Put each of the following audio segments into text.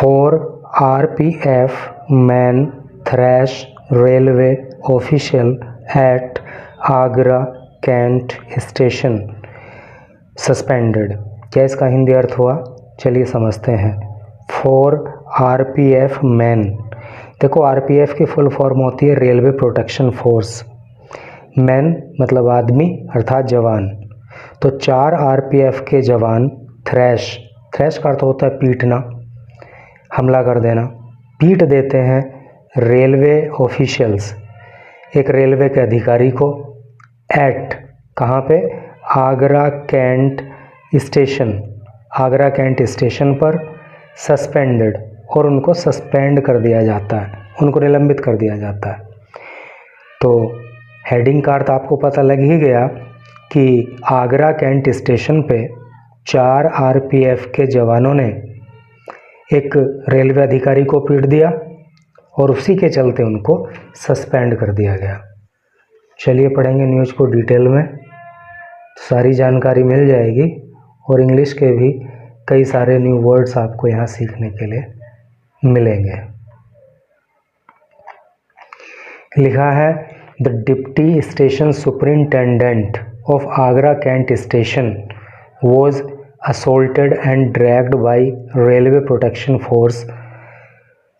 4 RPF men thrash railway official at Agra Kant station suspended। क्या इसका हिंदी अर्थ हुआ? चलिए समझते हैं। 4 RPF men, देखो RPF की फुल फॉर्म होती है रेलवे प्रोटेक्शन फोर्स। मैन मतलब आदमी अर्थात जवान। तो 4 RPF के जवान थ्रैश का अर्थ होता है पीटना, हमला कर देना, पीट देते हैं रेलवे ऑफिशियल्स, एक रेलवे के अधिकारी को, एट कहाँ पे? आगरा कैंट स्टेशन पर, सस्पेंडेड और उनको सस्पेंड कर दिया जाता है, उनको निलंबित कर दिया जाता है। तो हेडिंग का अर्थ आपको पता लग ही गया कि आगरा कैंट स्टेशन पे 4 RPF के जवानों ने एक रेलवे अधिकारी को पीट दिया और उसी के चलते उनको सस्पेंड कर दिया गया। चलिए पढ़ेंगे न्यूज़ को डिटेल में, सारी जानकारी मिल जाएगी और इंग्लिश के भी कई सारे न्यू वर्ड्स आपको यहाँ सीखने के लिए मिलेंगे। लिखा है the deputy station superintendent of Agra cantt station was assaulted and dragged by railway protection force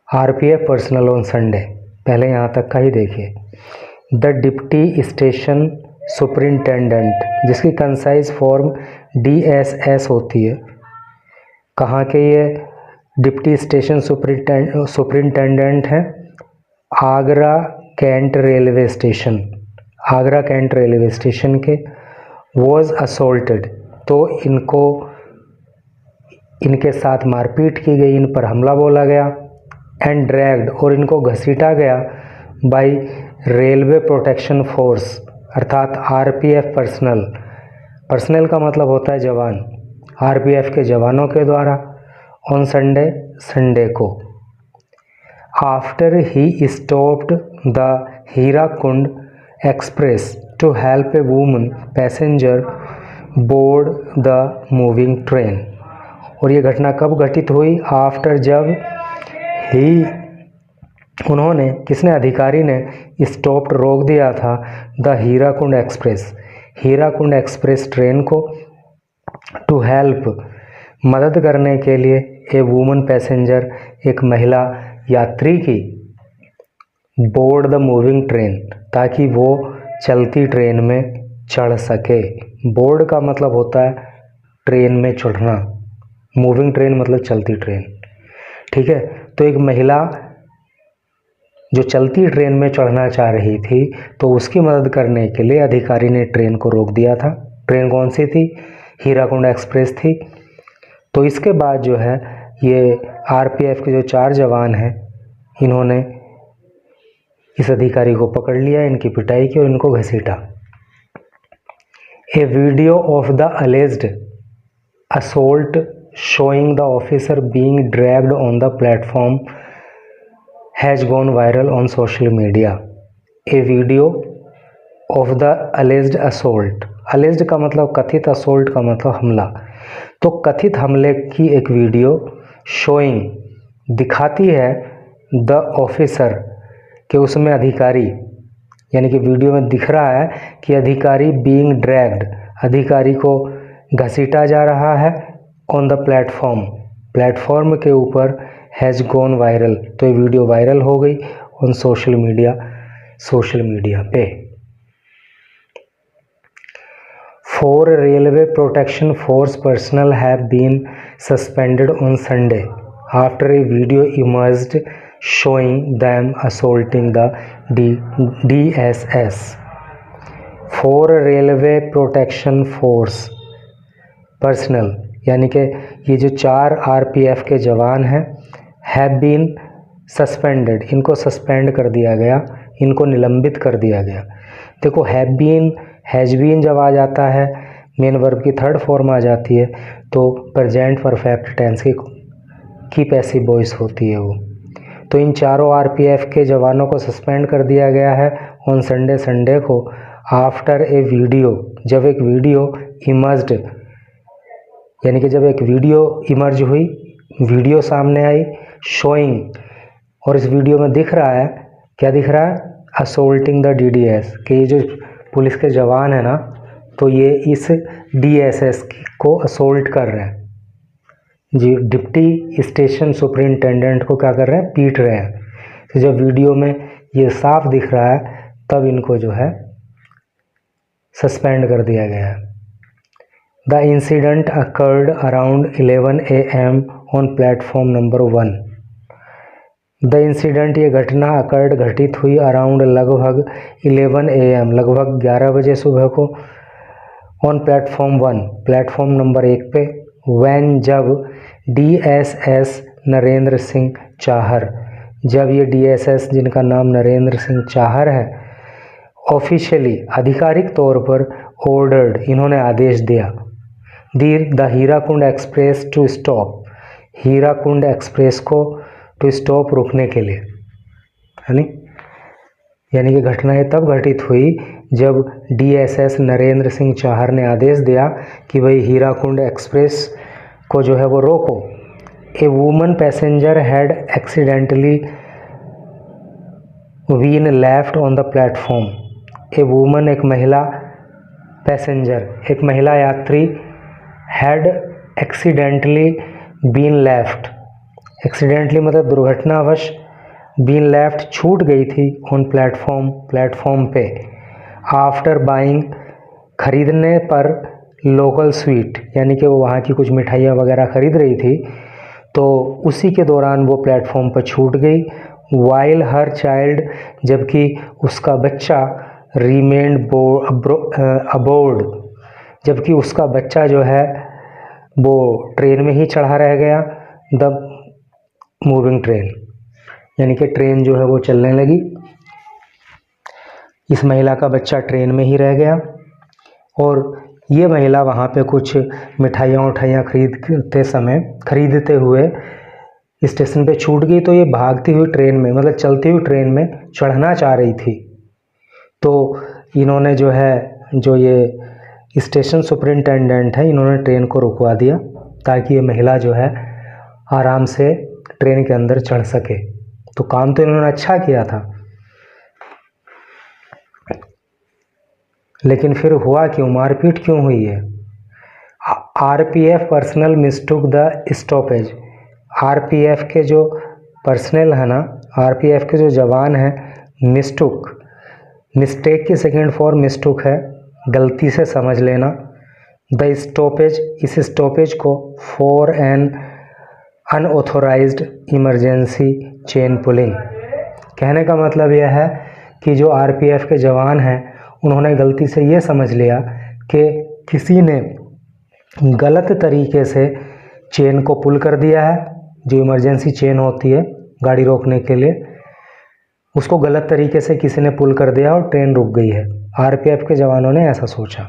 RPF personnel on Sunday। पहले यहाँ तक का ही देखिए। द डिप्टी स्टेशन सुपरिंटेंडेंट, जिसकी कंसाइज फॉर्म DSS होती है, कहाँ के ये डिप्टी स्टेशन सुपरिंटेंडेंट हैं? Agra cantt railway station, Agra cantt railway station के। वॉज असोल्टेड, तो इनके साथ मारपीट की गई, इन पर हमला बोला गया। एंड ड्रैग्ड, और इनको घसीटा गया बाय रेलवे प्रोटेक्शन फोर्स अर्थात RPF पर्सनल का मतलब होता है जवान, RPF के जवानों के द्वारा। ऑन संडे को। After he stopped the Hirakud express to help a woman passenger board the moving train. और ये घटना कब घटित हुई? आफ्टर, जब उन्होंने, किसने? अधिकारी ने स्टॉप्ड, रोक दिया था द हीराकुंड एक्सप्रेस ट्रेन को, टू हेल्प, मदद करने के लिए, ए वुमन पैसेंजर, एक महिला यात्री की, बोर्ड द मूविंग ट्रेन, ताकि वो चलती ट्रेन में चढ़ सके। बोर्ड का मतलब होता है ट्रेन में चढ़ना, मूविंग ट्रेन मतलब चलती ट्रेन, ठीक है। तो एक महिला जो चलती ट्रेन में चढ़ना चाह रही थी, तो उसकी मदद करने के लिए अधिकारी ने ट्रेन को रोक दिया था। ट्रेन कौन सी थी? हीराकुंड एक्सप्रेस थी। तो इसके बाद जो है ये RPF के जो 4 जवान हैं, इन्होंने इस अधिकारी को पकड़ लिया, इनकी पिटाई की और इनको घसीटा। A video of the alleged assault showing the officer being dragged on the platform has gone viral on social media। A video of the alleged assault, alleged का मतलब कथित, assault का मतलब हमला। तो कथित हमले की एक वीडियो showing दिखाती है the officer कि उसमें अधिकारी, यानी कि वीडियो में दिख रहा है कि अधिकारी बीइंग ड्रैग्ड, अधिकारी को घसीटा जा रहा है, ऑन द प्लेटफॉर्म के ऊपर, हैज़ गॉन वायरल, तो ये वीडियो वायरल हो गई ऑन सोशल मीडिया पे। 4 railway protection force personnel have been suspended on Sunday after a video emerged showing them assaulting the DSS। 4 railway protection force personnel, यानी कि ये जो 4 RPF के जवान हैं, हैव बीन सस्पेंडेड, इनको सस्पेंड कर दिया गया, इनको निलंबित कर दिया गया। देखो हैव बीन, हैज बीन जब आ जाता है, मेन वर्ब की 3rd फॉर्म आ जाती है, तो प्रेजेंट परफेक्ट टेंस की पैसिव वॉइस होती है वो। तो इन 4 RPF के जवानों को सस्पेंड कर दिया गया है ऑन संडे को, आफ्टर ए वीडियो, जब एक वीडियो इमर्ज्ड, यानी कि जब एक वीडियो इमर्ज हुई, वीडियो सामने आई, शोइंग, और इस वीडियो में दिख रहा है, क्या दिख रहा है, असोल्टिंग द DDS, कि ये जो पुलिस के जवान है ना, तो ये इस DSS को असोल्ट कर रहे हैं जी, डिप्टी स्टेशन सुपरिंटेंडेंट को क्या कर रहे हैं, पीट रहे हैं। तो जब वीडियो में ये साफ दिख रहा है तब इनको जो है सस्पेंड कर दिया गया है। The incident occurred around 11 AM on platform number 1। The incident, ये घटना अकर्ड घटित हुई अराउंड लगभग 11 AM लगभग 11 बजे सुबह को, ऑन प्लेटफॉर्म 1 प्लेटफॉर्म नंबर 1 पे, वैन जब DSS नरेंद्र सिंह चाहर, जब ये DSS जिनका नाम नरेंद्र सिंह चाहर है, ऑफिशियली आधिकारिक तौर पर ऑर्डर्ड, इन्होंने आदेश दिया, the Hirakud express to stop, Hirakud express को टू स्टॉप, रुकने के लिए, यानी कि घटना ये तब घटित हुई जब DSS नरेंद्र सिंह चाहर ने आदेश दिया कि भाई हीराकुंड एक्सप्रेस को जो है वो रोको। A woman passenger had accidentally been left on the platform. A woman, एक महिला पैसेंजर, एक महिला यात्री, had accidentally been left, accidentally मतलब दुर्घटनावश, बीन लेफ्ट छूट गई थी, ऑन प्लेटफॉर्म पे, आफ्टर बाइंग, खरीदने पर, लोकल स्वीट, यानी कि वो वहाँ की कुछ मिठाइयाँ वगैरह खरीद रही थी, तो उसी के दौरान वो प्लेटफॉर्म पर छूट गई। वाइल हर चाइल्ड, जबकि उसका बच्चा, रिमेंड अबोर्ड, जबकि उसका बच्चा जो है वो ट्रेन में ही चढ़ा रह गया, द मूविंग ट्रेन, यानी कि ट्रेन जो है वो चलने लगी, इस महिला का बच्चा ट्रेन में ही रह गया, और ये महिला वहाँ पे कुछ मिठाइयाँ खरीदते हुए स्टेशन पे छूट गई, तो ये भागती हुई ट्रेन में, मतलब चलती हुई ट्रेन में चढ़ना चाह रही थी। तो इन्होंने जो है, जो ये स्टेशन सुपरिंटेंडेंट है, इन्होंने ट्रेन को रुकवा दिया ताकि ये महिला जो है आराम से ट्रेन के अंदर चढ़ सके। तो काम तो इन्होंने अच्छा किया था, लेकिन फिर हुआ क्यों, मारपीट क्यों हुई है? RPF personnel mistook the stoppage, RPF के जो पर्सनल है ना, RPF के जो जवान हैं, मिस्टूक, मिस्टेक की सेकेंड फॉर्म मिस्टूक है, गलती से समझ लेना, द स्टॉपेज, इस स्टॉपेज को, for an unauthorized emergency chain pulling. कहने का मतलब यह है कि जो RPF के जवान हैं उन्होंने गलती से ये समझ लिया कि किसी ने गलत तरीके से चेन को पुल कर दिया है, जो इमरजेंसी चेन होती है गाड़ी रोकने के लिए, उसको गलत तरीके से किसी ने पुल कर दिया और ट्रेन रुक गई है। RPF के जवानों ने ऐसा सोचा।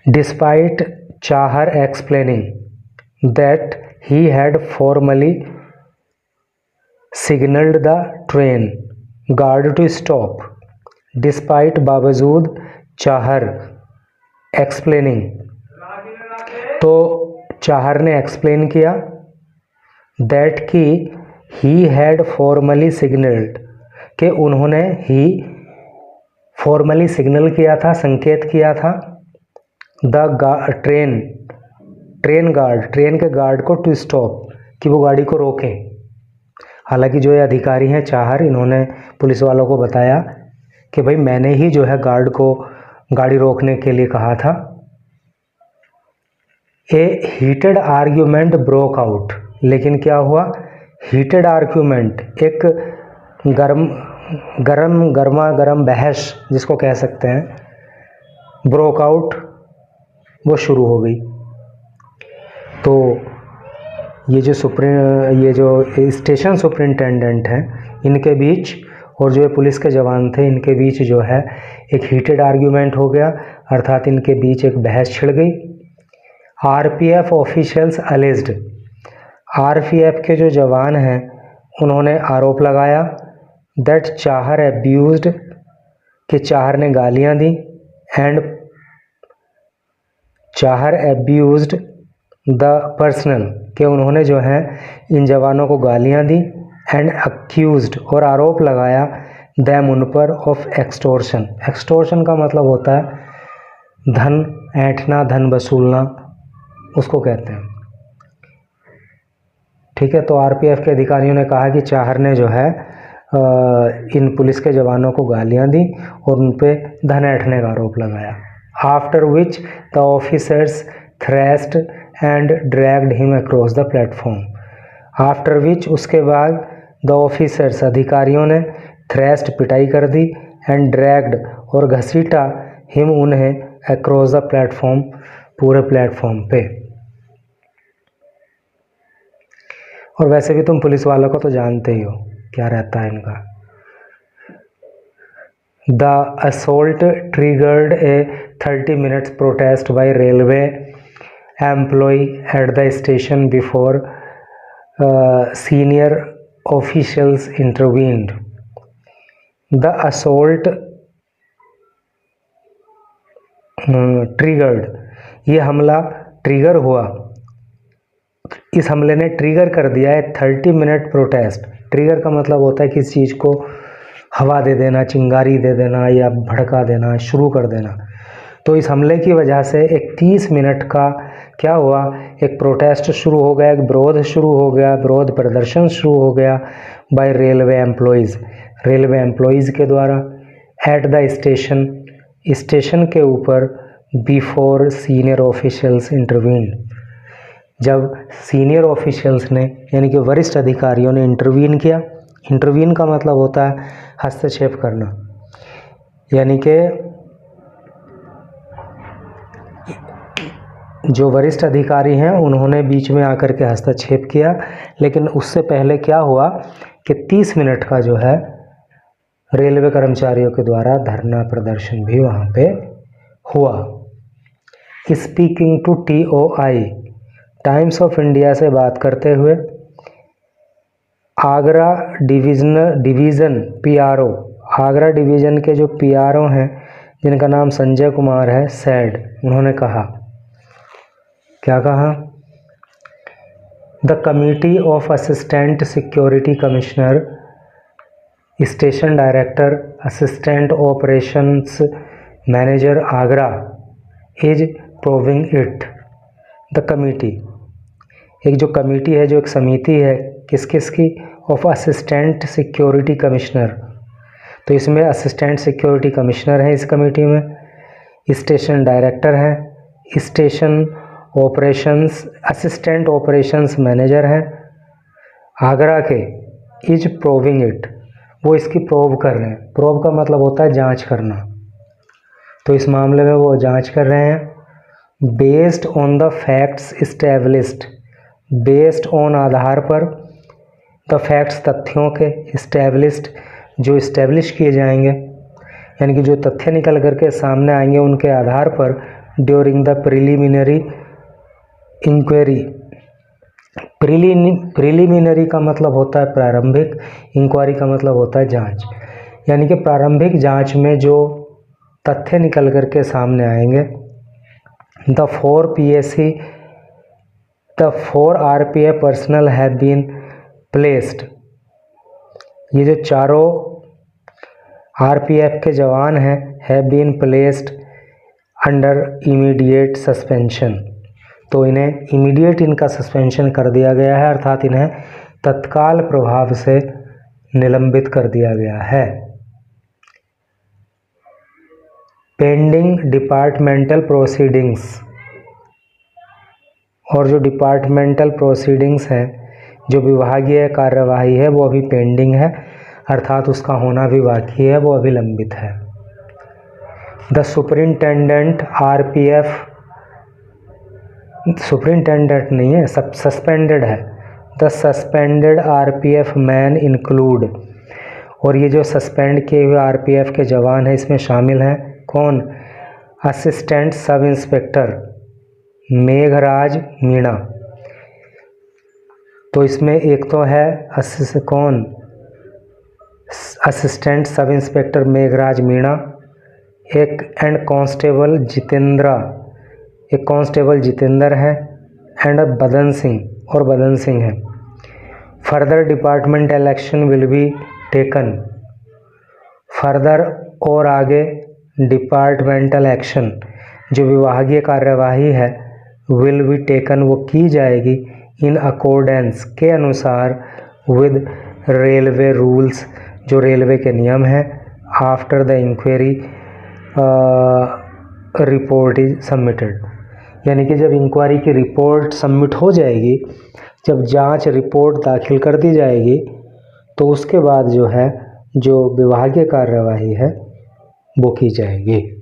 Despite Chahar explaining that he had formally signalled the train guard to stop, despite, बावजूद, चाहर एक्सप्लेनिंग, तो चाहर ने एक्सप्लेन किया, दैट कि ही हैड फॉर्मली सिग्नल्ड, कि उन्होंने ही फॉर्मली सिग्नल किया था, संकेत किया था, द ट्रेन गार्ड, ट्रेन के गार्ड को, टू स्टॉप, कि वो गाड़ी को रोकें। हालांकि जो ये अधिकारी हैं चाहर, इन्होंने पुलिस वालों को बताया कि भाई मैंने ही जो है गार्ड को गाड़ी रोकने के लिए कहा था। ए हीटेड आर्ग्यूमेंट ब्रोक आउट, लेकिन क्या हुआ, हीटेड आर्ग्यूमेंट, एक गर्मा बहस जिसको कह सकते हैं, ब्रोक आउट, वो शुरू हो गई। तो ये जो स्टेशन सुपरिंटेंडेंट हैं इनके बीच और जो पुलिस के जवान थे इनके बीच जो है एक हीटेड आर्ग्यूमेंट हो गया, अर्थात इनके बीच एक बहस छिड़ गई। RPF ऑफिशियल्स अलेज्ड, RPF के जो जवान हैं उन्होंने आरोप लगाया, दैट चाहर एब्यूज्ड, कि चाहर ने गालियां दी, एंड चाहर एब्यूज्ड द पर्सनल, कि उन्होंने जो है इन जवानों को गालियां दी एंड अक्यूज्ड और आरोप लगाया दैम उन पर ऑफ एक्सटोर्शन। एक्सटोर्शन का मतलब होता है धन ऐंठना, धन वसूलना, उसको कहते हैं। ठीक है, तो आरपीएफ के अधिकारियों ने कहा कि चाहर ने जो है इन पुलिस के जवानों को गालियां दी और उन पे धन ऐंठने का आरोप लगाया। After which the officers thrashed and dragged him across the platform. After which उसके बाद द ऑफिसर्स अधिकारियों ने थ्रेस्ड पिटाई कर दी एंड ड्रैग्ड और घसीटा हिम उन्हें अक्रॉस द प्लेटफॉर्म पूरे प्लेटफॉर्म पे। और वैसे भी तुम पुलिस वालों को तो जानते ही हो क्या रहता है इनका। The assault triggered a 30 minutes protest by railway employee at the station before senior officials intervened. The assault triggered, ये हमला ट्रिगर हुआ, इस हमले ने ट्रिगर कर दिया है 30 minute प्रोटेस्ट। ट्रिगर का मतलब होता है किसी चीज़ को हवा दे देना, चिंगारी दे देना या भड़का देना, शुरू कर देना। तो इस हमले की वजह से एक 30 मिनट का क्या हुआ, एक प्रोटेस्ट शुरू हो गया, एक विरोध शुरू हो गया, विरोध प्रदर्शन शुरू हो गया by railway employees, railway employees के द्वारा एट द स्टेशन, स्टेशन के ऊपर, बिफोर सीनियर ऑफिशियल्स इंटरवीन्ड, जब सीनियर ऑफिशियल्स ने यानी कि वरिष्ठ अधिकारियों ने इंटरवीन किया। इंटरवीन का मतलब होता है हस्तक्षेप करना, यानी कि जो वरिष्ठ अधिकारी हैं उन्होंने बीच में आकर के हस्तक्षेप किया। लेकिन उससे पहले क्या हुआ कि 30 मिनट का जो है रेलवे कर्मचारियों के द्वारा धरना प्रदर्शन भी वहाँ पे हुआ। Speaking to TOI, Times of India से बात करते हुए Agra division PRO, Agra division के जो PRO हैं जिनका नाम संजय कुमार है, सैड, उन्होंने कहा, क्या कहा, the committee of assistant security commissioner, station director, assistant operations manager Agra is proving it. The committee, एक जो कमेटी है, जो एक समिति है, किस किस की, ऑफ असिस्टेंट सिक्योरिटी कमिश्नर, तो इसमें असिस्टेंट सिक्योरिटी कमिश्नर है इस कमेटी में, स्टेशन डायरेक्टर है, station operations, assistant operations manager है आगरा के, इज प्रोविंग इट, वो इसकी प्रोव कर रहे हैं। प्रोव का मतलब होता है जांच करना, तो इस मामले में वो जांच कर रहे हैं। Based on the facts established, based on आधार पर, द फैक्ट्स तथ्यों के, इस्टेब्लिश्ड जो इस्टेब्लिश किए जाएंगे, यानी कि जो तथ्य निकल करके सामने आएंगे उनके आधार पर, during the preliminary inquiry, preliminary का मतलब होता है प्रारंभिक, इंक्वायरी का मतलब होता है जांच, यानी कि प्रारंभिक जांच में जो तथ्य निकल करके सामने आएंगे। The 4 RPF personnel have been placed, ये जो चारों RPF के जवान हैं, have been placed under immediate suspension, तो इन्हें इमीडिएट इनका सस्पेंशन कर दिया गया है, अर्थात इन्हें तत्काल प्रभाव से निलंबित कर दिया गया है। पेंडिंग डिपार्टमेंटल प्रोसीडिंग्स, और जो डिपार्टमेंटल प्रोसीडिंग्स हैं, जो विभागीय कार्यवाही है, वो अभी पेंडिंग है, अर्थात उसका होना भी बाकी है, वो अभी लंबित है। द सुपरिंटेंडेंट RPF, सुपरिंटेंडेंट नहीं है, सब सस्पेंडेड है। The suspended RPF man include, और ये जो सस्पेंड किए हुए RPF के जवान हैं इसमें शामिल हैं कौन, assistant sub inspector Meghraj Meena, तो इसमें एक तो है कौन, assistant sub inspector Meghraj Meena, एक एंड कांस्टेबल जितेंद्र, एक कांस्टेबल जितेंद्र है, एंड बदन सिंह, और बदन सिंह हैं। Further departmental action will be taken, further और आगे डिपार्टमेंटल एक्शन जो विभागीय कार्यवाही है विल बी टेकन वो की जाएगी इन अकॉर्डेंस के अनुसार विद रेलवे रूल्स जो रेलवे के नियम हैं after the inquiry report is submitted, यानी कि जब इंक्वायरी की रिपोर्ट सबमिट हो जाएगी, जब जांच रिपोर्ट दाखिल कर दी जाएगी तो उसके बाद जो है जो विभागीय कार्यवाही है वो की जाएगी।